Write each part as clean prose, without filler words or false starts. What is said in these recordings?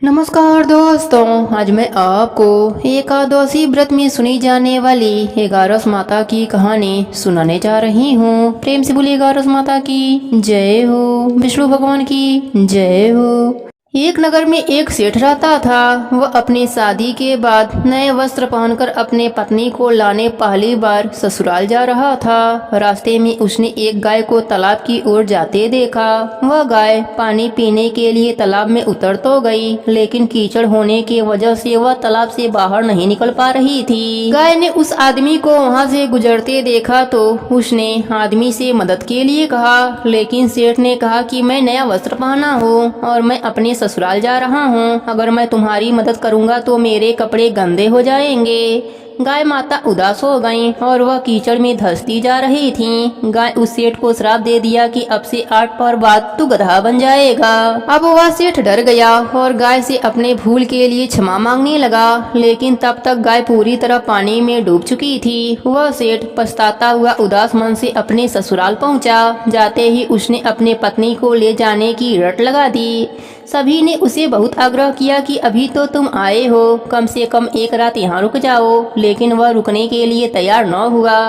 नमस्कार दोस्तों, आज मैं आपको एकादशी व्रत में सुनी जाने वाली एगारस माता की कहानी सुनाने जा रही हूँ। प्रेम से बोलिए एगारस माता की जय हो, विष्णु भगवान की जय हो। एक नगर में एक सेठ रहता था। वह अपनी शादी के बाद नए वस्त्र पहनकर अपने पत्नी को लाने पहली बार ससुराल जा रहा था। रास्ते में उसने एक गाय को तालाब की ओर जाते देखा। वह गाय पानी पीने के लिए तालाब में उतर तो गई, लेकिन कीचड़ होने की वजह से वह तालाब से बाहर नहीं निकल पा रही थी। गाय ने उस आदमी को वहां से गुजरते देखा तो उसने आदमी से मदद के लिए कहा, लेकिन सेठ ने कहा कि मैं नया वस्त्र पहना हूँ और मैं अपने ससुराल जा रहा हूँ। अगर मैं तुम्हारी मदद करूँगा तो मेरे कपड़े गंदे हो जाएंगे। गाय माता उदास हो गईं और वह कीचड़ में धंसती जा रही थीं। गाय उस सेठ को श्राप दे दिया कि अब से 8 पहर बाद तू गधा बन जाएगा। अब वह सेठ डर गया और गाय से अपने भूल के लिए क्षमा मांगने लगा, लेकिन तब तक गाय पूरी तरह पानी में डूब चुकी थी। वह सेठ पछताता हुआ उदास मन से अपने ससुराल पहुंचा। जाते ही उसने अपने पत्नी को ले जाने की रट लगा दी। सभी ने उसे बहुत आग्रह किया कि अभी तो तुम आए हो, कम से कम एक रात यहाँ रुक जाओ, लेकिन वह रुकने के लिए तैयार न हुआ।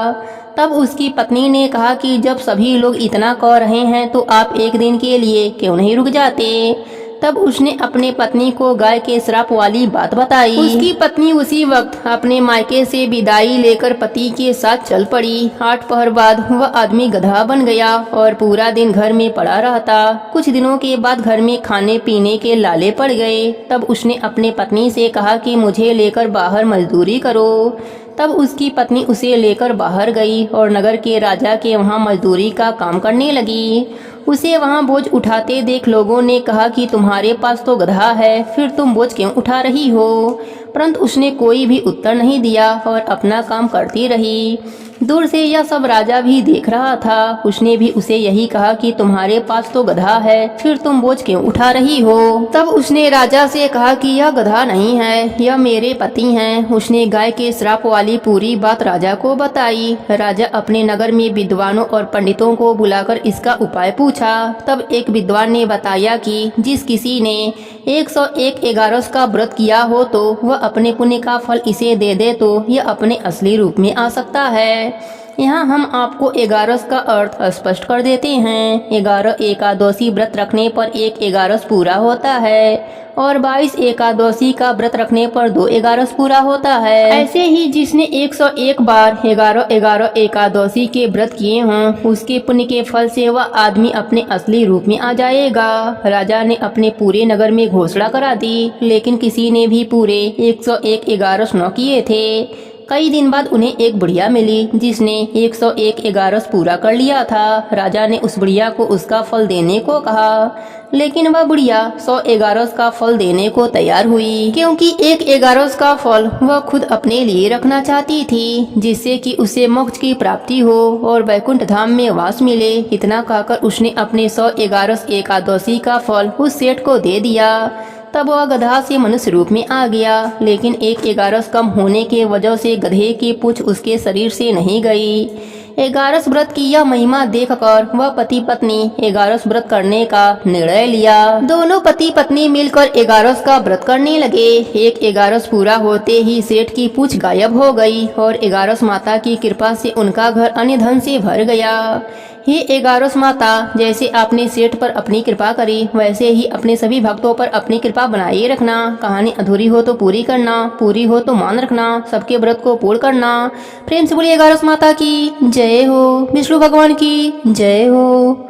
तब उसकी पत्नी ने कहा कि जब सभी लोग इतना कह रहे हैं तो आप एक दिन के लिए क्यों नहीं रुक जाते। तब उसने अपने पत्नी को गाय के श्राप वाली बात बताई। उसकी पत्नी उसी वक्त अपने मायके से विदाई लेकर पति के साथ चल पड़ी। 8 पहर बाद वह आदमी गधा बन गया और पूरा दिन घर में पड़ा रहता। कुछ दिनों के बाद घर में खाने पीने के लाले पड़ गए। तब उसने अपने पत्नी से कहा कि मुझे लेकर बाहर मजदूरी करो। तब उसकी पत्नी उसे लेकर बाहर गई और नगर के राजा के वहाँ मजदूरी का काम करने लगी। उसे वहाँ बोझ उठाते देख लोगों ने कहा कि तुम्हारे पास तो गधा है, फिर तुम बोझ क्यों उठा रही हो। परंतु उसने कोई भी उत्तर नहीं दिया और अपना काम करती रही। दूर से यह सब राजा भी देख रहा था। उसने भी उसे यही कहा कि तुम्हारे पास तो गधा है, फिर तुम बोझ क्यों उठा रही हो। तब उसने राजा से कहा कि यह गधा नहीं है, यह मेरे पति हैं। उसने गाय के श्राप वाली पूरी बात राजा को बताई। राजा अपने नगर में विद्वानों और पंडितों को बुलाकर इसका उपाय पूछा। तब एक विद्वान ने बताया कि जिस किसी ने 101 एगारस का व्रत किया हो तो वह अपने पुण्य का फल इसे दे दे तो यह अपने असली रूप में आ सकता है। यहाँ हम आपको एगारस का अर्थ स्पष्ट कर देते हैं। 11 एकादशी व्रत रखने पर 1 एगारस पूरा होता है और 22 एकादशी का व्रत रखने पर 2 एगारस पूरा होता है। ऐसे ही जिसने 101 बार 11 एकादशी के व्रत किए हों, उसके पुण्य के फल से वह आदमी अपने असली रूप में आ जाएगा। राजा ने अपने पूरे नगर में घोषणा करा दी, लेकिन किसी ने भी पूरे 101 एगारस न किए थे। कई दिन बाद उन्हें एक बुढ़िया मिली जिसने 101 एगारस पूरा कर लिया था। राजा ने उस बुढ़िया को उसका फल देने को कहा, लेकिन वह बुढ़िया 100 एगारस का फल देने को तैयार हुई, क्योंकि 1 एगारस का फल वह खुद अपने लिए रखना चाहती थी, जिससे कि उसे मोक्ष की प्राप्ति हो और वैकुंठ धाम में वास मिले। इतना कहकर उसने अपने 100 एगारस एकादशी का फल उस सेठ को दे दिया। तब वह गधा से मनुष्य रूप में आ गया, लेकिन 1 एगारस कम होने के वजह से गधे की पूंछ उसके शरीर से नहीं गई। एगारस व्रत की यह महिमा देखकर वह पति पत्नी एगारस व्रत करने का निर्णय लिया। दोनों पति पत्नी मिलकर एगारस का व्रत करने लगे। 1 एगारस पूरा होते ही सेठ की पूंछ गायब हो गई और एगारस माता की कृपा से उनका घर अन्य धन से भर गया। हे एगारस माता, जैसे आपने सेठ पर अपनी कृपा करी, वैसे ही अपने सभी भक्तों पर अपनी कृपा बनाए रखना। कहानी अधूरी हो तो पूरी करना, पूरी हो तो मान रखना, सबके व्रत को पूर्ण करना। प्रेम से बोलिए एगारस माता की जय हो, विष्णु भगवान की जय हो।